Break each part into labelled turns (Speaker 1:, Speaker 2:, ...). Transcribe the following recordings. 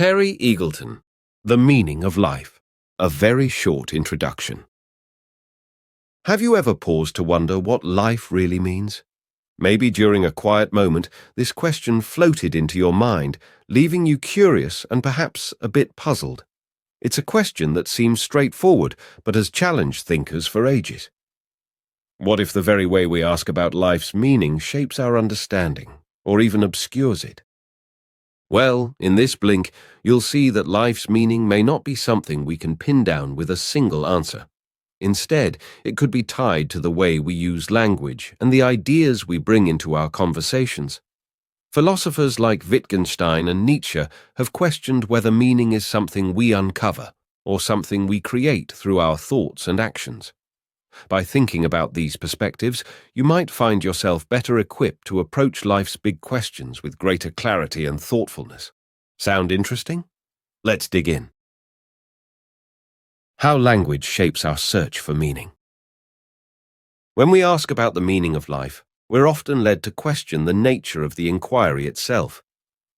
Speaker 1: Terry Eagleton, The Meaning of Life, a very short introduction. Have you ever paused to wonder what life really means? Maybe during a quiet moment, this question floated into your mind, leaving you curious and perhaps a bit puzzled. It's a question that seems straightforward, but has challenged thinkers for ages. What if the very way we ask about life's meaning shapes our understanding, or even obscures it? Well, in this blink, you'll see that life's meaning may not be something we can pin down with a single answer. Instead, it could be tied to the way we use language and the ideas we bring into our conversations. Philosophers like Wittgenstein and Nietzsche have questioned whether meaning is something we uncover or something we create through our thoughts and actions. By thinking about these perspectives, you might find yourself better equipped to approach life's big questions with greater clarity and thoughtfulness. Sound interesting? Let's dig in. How language shapes our search for meaning. When we ask about the meaning of life, we're often led to question the nature of the inquiry itself.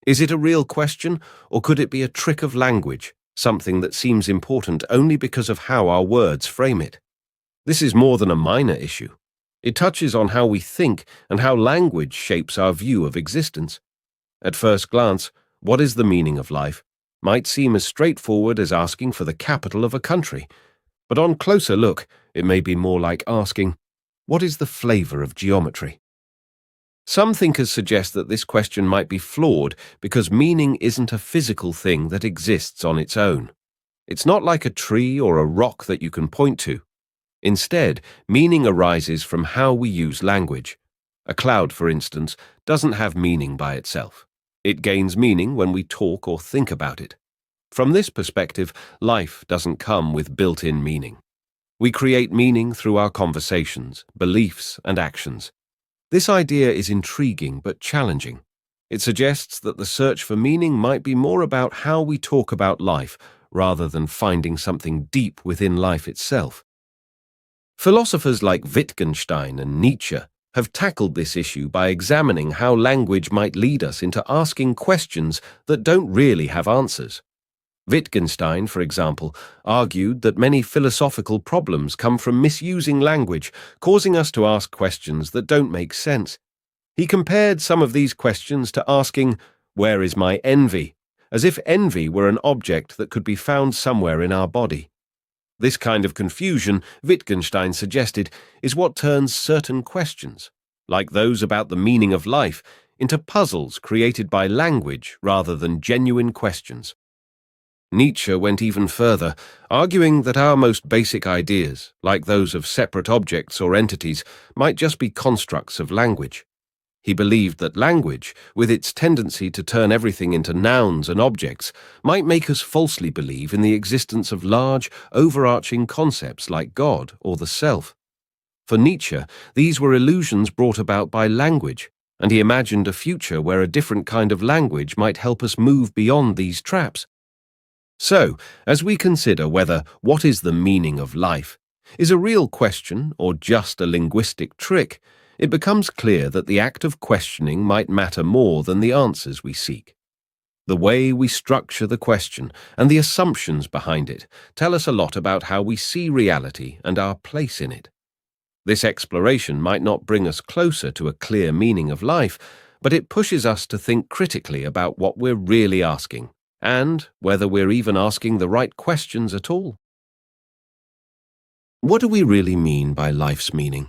Speaker 1: Is it a real question, or could it be a trick of language, something that seems important only because of how our words frame it? This is more than a minor issue. It touches on how we think and how language shapes our view of existence. At first glance, what is the meaning of life might seem as straightforward as asking for the capital of a country. But on closer look, it may be more like asking, what is the flavor of geometry? Some thinkers suggest that this question might be flawed because meaning isn't a physical thing that exists on its own. It's not like a tree or a rock that you can point to. Instead, meaning arises from how we use language. A cloud, for instance, doesn't have meaning by itself. It gains meaning when we talk or think about it. From this perspective, life doesn't come with built-in meaning. We create meaning through our conversations, beliefs, and actions. This idea is intriguing but challenging. It suggests that the search for meaning might be more about how we talk about life rather than finding something deep within life itself. Philosophers like Wittgenstein and Nietzsche have tackled this issue by examining how language might lead us into asking questions that don't really have answers. Wittgenstein, for example, argued that many philosophical problems come from misusing language, causing us to ask questions that don't make sense. He compared some of these questions to asking, "Where is my envy?" as if envy were an object that could be found somewhere in our body. This kind of confusion, Wittgenstein suggested, is what turns certain questions, like those about the meaning of life, into puzzles created by language rather than genuine questions. Nietzsche went even further, arguing that our most basic ideas, like those of separate objects or entities, might just be constructs of language. He believed that language, with its tendency to turn everything into nouns and objects, might make us falsely believe in the existence of large, overarching concepts like God or the self. For Nietzsche, these were illusions brought about by language, and he imagined a future where a different kind of language might help us move beyond these traps. So, as we consider whether what is the meaning of life is a real question or just a linguistic trick, it becomes clear that the act of questioning might matter more than the answers we seek. The way we structure the question and the assumptions behind it tell us a lot about how we see reality and our place in it. This exploration might not bring us closer to a clear meaning of life, but it pushes us to think critically about what we're really asking, and whether we're even asking the right questions at all. What do we really mean by life's meaning?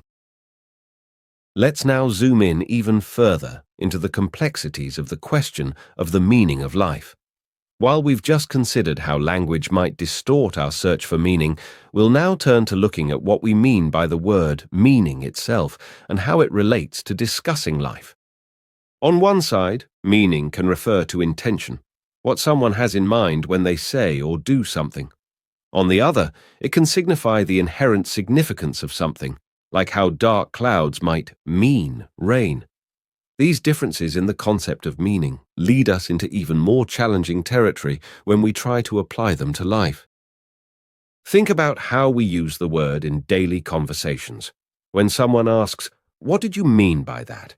Speaker 1: Let's now zoom in even further into the complexities of the question of the meaning of life. While we've just considered how language might distort our search for meaning, we'll now turn to looking at what we mean by the word meaning itself and how it relates to discussing life. On one side, meaning can refer to intention, what someone has in mind when they say or do something. On the other, it can signify the inherent significance of something, like how dark clouds might mean rain. These differences in the concept of meaning lead us into even more challenging territory when we try to apply them to life. Think about how we use the word in daily conversations. When someone asks, "What did you mean by that?"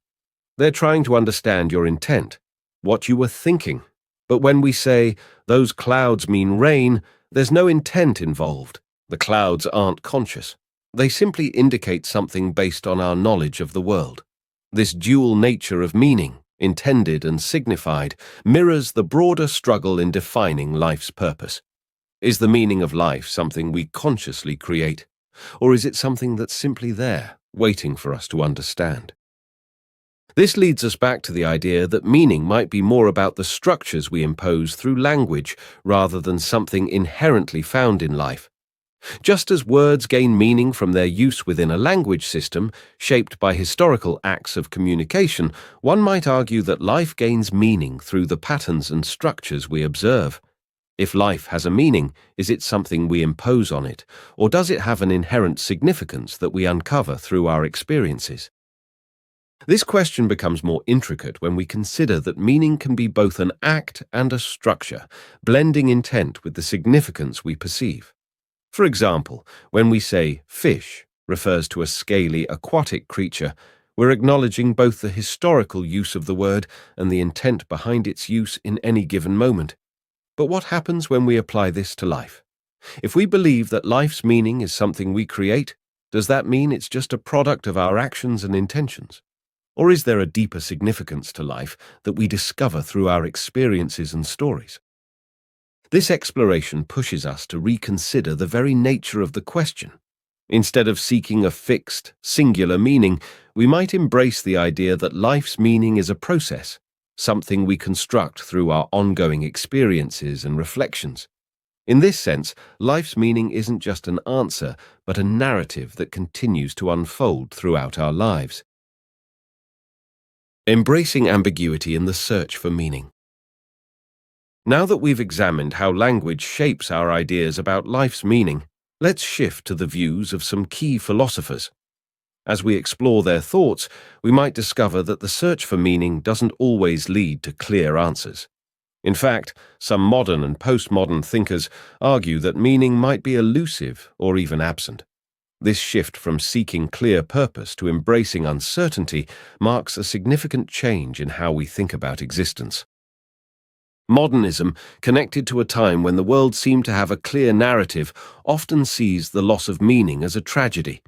Speaker 1: They're trying to understand your intent, what you were thinking, But when we say, those clouds mean rain, there's no intent involved. The clouds aren't conscious. They simply indicate something based on our knowledge of the world. This dual nature of meaning, intended and signified, mirrors the broader struggle in defining life's purpose. Is the meaning of life something we consciously create, or is it something that's simply there, waiting for us to understand? This leads us back to the idea that meaning might be more about the structures we impose through language rather than something inherently found in life. Just as words gain meaning from their use within a language system, shaped by historical acts of communication, one might argue that life gains meaning through the patterns and structures we observe. If life has a meaning, is it something we impose on it, or does it have an inherent significance that we uncover through our experiences? This question becomes more intricate when we consider that meaning can be both an act and a structure, blending intent with the significance we perceive. For example, when we say fish refers to a scaly aquatic creature, we're acknowledging both the historical use of the word and the intent behind its use in any given moment. But what happens when we apply this to life? If we believe that life's meaning is something we create, does that mean it's just a product of our actions and intentions? Or is there a deeper significance to life that we discover through our experiences and stories? This exploration pushes us to reconsider the very nature of the question. Instead of seeking a fixed, singular meaning, we might embrace the idea that life's meaning is a process, something we construct through our ongoing experiences and reflections. In this sense, life's meaning isn't just an answer, but a narrative that continues to unfold throughout our lives. Embracing ambiguity in the search for meaning. Now that we've examined how language shapes our ideas about life's meaning, let's shift to the views of some key philosophers. As we explore their thoughts, we might discover that the search for meaning doesn't always lead to clear answers. In fact, some modern and postmodern thinkers argue that meaning might be elusive or even absent. This shift from seeking clear purpose to embracing uncertainty marks a significant change in how we think about existence. Modernism, connected to a time when the world seemed to have a clear narrative, often sees the loss of meaning as a tragedy.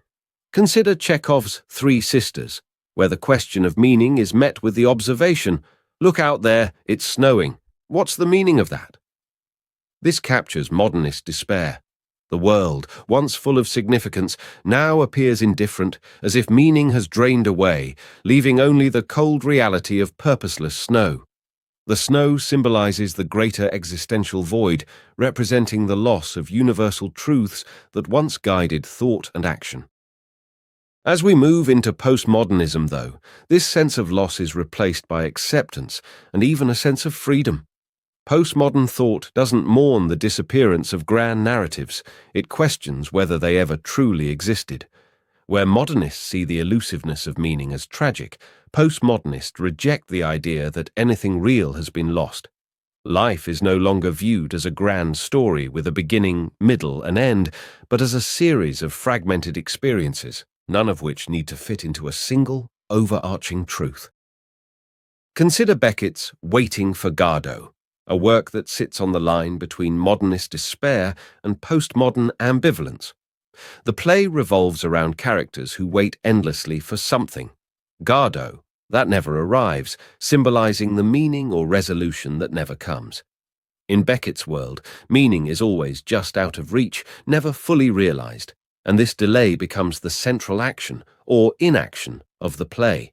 Speaker 1: Consider Chekhov's Three Sisters, where the question of meaning is met with the observation, "Look out there, it's snowing. What's the meaning of that?" This captures modernist despair. The world, once full of significance, now appears indifferent, as if meaning has drained away, leaving only the cold reality of purposeless snow. The snow symbolizes the greater existential void, representing the loss of universal truths that once guided thought and action. As we move into postmodernism, though, this sense of loss is replaced by acceptance and even a sense of freedom. Postmodern thought doesn't mourn the disappearance of grand narratives, it questions whether they ever truly existed. Where modernists see the elusiveness of meaning as tragic, postmodernists reject the idea that anything real has been lost. Life is no longer viewed as a grand story with a beginning, middle, and end, but as a series of fragmented experiences, none of which need to fit into a single, overarching truth. Consider Beckett's Waiting for Godot, a work that sits on the line between modernist despair and postmodern ambivalence. The play revolves around characters who wait endlessly for something. Godot, that never arrives, symbolizing the meaning or resolution that never comes. In Beckett's world, meaning is always just out of reach, never fully realized, and this delay becomes the central action, or inaction, of the play.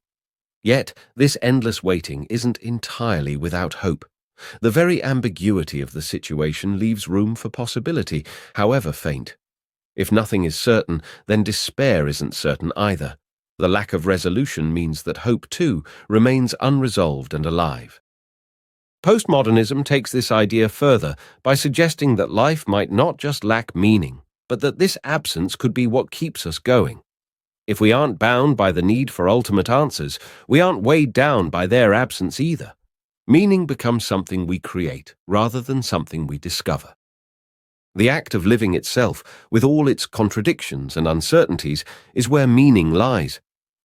Speaker 1: Yet, this endless waiting isn't entirely without hope. The very ambiguity of the situation leaves room for possibility, however faint. If nothing is certain, then despair isn't certain either. The lack of resolution means that hope, too, remains unresolved and alive. Postmodernism takes this idea further by suggesting that life might not just lack meaning, but that this absence could be what keeps us going. If we aren't bound by the need for ultimate answers, we aren't weighed down by their absence either. Meaning becomes something we create rather than something we discover. The act of living itself, with all its contradictions and uncertainties, is where meaning lies,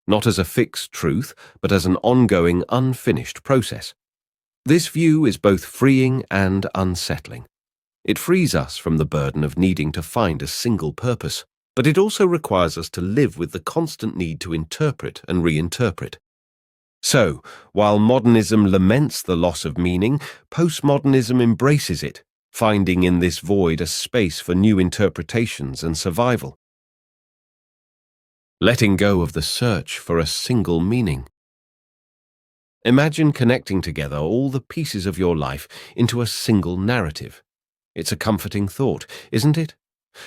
Speaker 1: not as a fixed truth, but as an ongoing, unfinished process. This view is both freeing and unsettling. It frees us from the burden of needing to find a single purpose, but it also requires us to live with the constant need to interpret and reinterpret. So, while modernism laments the loss of meaning, postmodernism embraces it, finding in this void a space for new interpretations and survival. Letting go of the search for a single meaning. Imagine connecting together all the pieces of your life into a single narrative. It's a comforting thought, isn't it?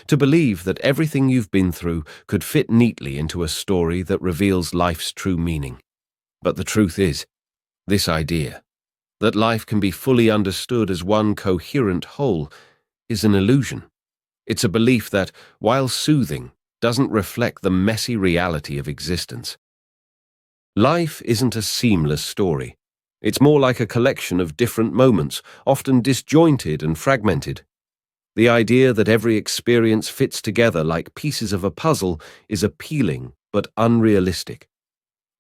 Speaker 1: To believe that everything you've been through could fit neatly into a story that reveals life's true meaning. But the truth is, this idea, that life can be fully understood as one coherent whole, is an illusion. It's a belief that, while soothing, doesn't reflect the messy reality of existence. Life isn't a seamless story. It's more like a collection of different moments, often disjointed and fragmented. The idea that every experience fits together like pieces of a puzzle is appealing but unrealistic.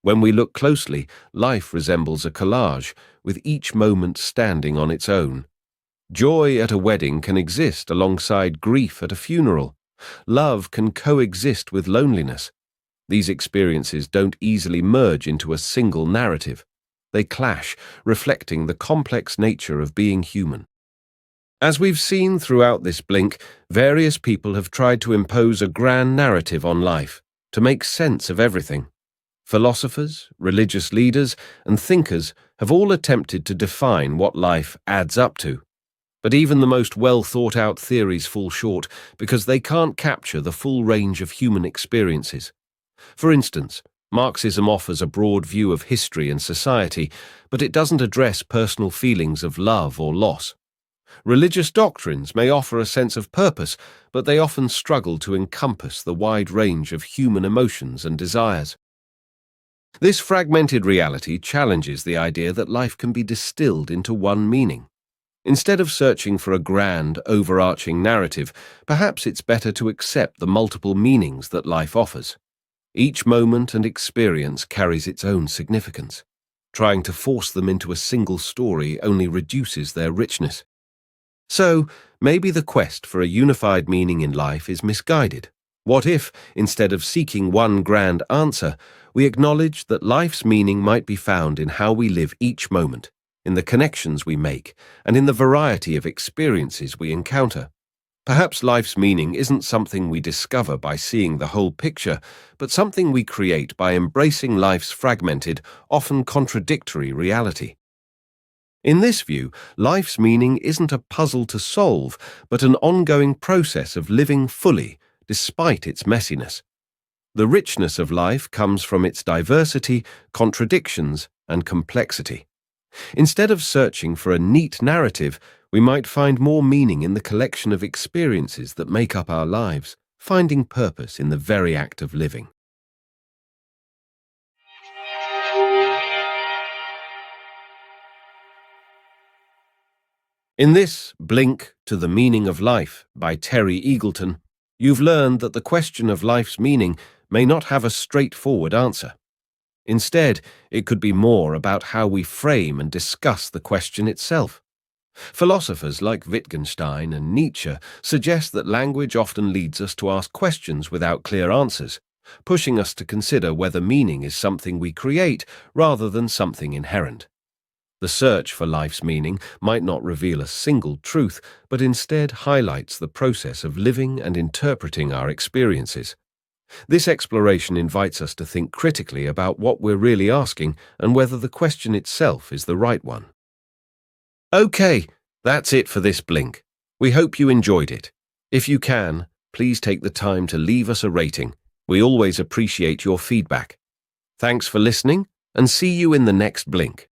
Speaker 1: When we look closely, life resembles a collage, with each moment standing on its own. Joy at a wedding can exist alongside grief at a funeral. Love can coexist with loneliness. These experiences don't easily merge into a single narrative. They clash, reflecting the complex nature of being human. As we've seen throughout this blink, various people have tried to impose a grand narrative on life, to make sense of everything. Philosophers, religious leaders, and thinkers have all attempted to define what life adds up to. But even the most well-thought-out theories fall short because they can't capture the full range of human experiences. For instance, Marxism offers a broad view of history and society, but it doesn't address personal feelings of love or loss. Religious doctrines may offer a sense of purpose, but they often struggle to encompass the wide range of human emotions and desires. This fragmented reality challenges the idea that life can be distilled into one meaning. Instead of searching for a grand, overarching narrative, perhaps it's better to accept the multiple meanings that life offers. Each moment and experience carries its own significance. Trying to force them into a single story only reduces their richness. So, maybe the quest for a unified meaning in life is misguided. What if, instead of seeking one grand answer, we acknowledge that life's meaning might be found in how we live each moment, in the connections we make, and in the variety of experiences we encounter? Perhaps life's meaning isn't something we discover by seeing the whole picture, but something we create by embracing life's fragmented, often contradictory reality. In this view, life's meaning isn't a puzzle to solve, but an ongoing process of living fully, despite its messiness. The richness of life comes from its diversity, contradictions, and complexity. Instead of searching for a neat narrative, we might find more meaning in the collection of experiences that make up our lives, finding purpose in the very act of living. In this Blink to the Meaning of Life by Terry Eagleton, you've learned that the question of life's meaning may not have a straightforward answer. Instead, it could be more about how we frame and discuss the question itself. Philosophers like Wittgenstein and Nietzsche suggest that language often leads us to ask questions without clear answers, pushing us to consider whether meaning is something we create rather than something inherent. The search for life's meaning might not reveal a single truth, but instead highlights the process of living and interpreting our experiences. This exploration invites us to think critically about what we're really asking and whether the question itself is the right one. Okay, that's it for this Blink. We hope you enjoyed it. If you can, please take the time to leave us a rating. We always appreciate your feedback. Thanks for listening, and see you in the next Blink.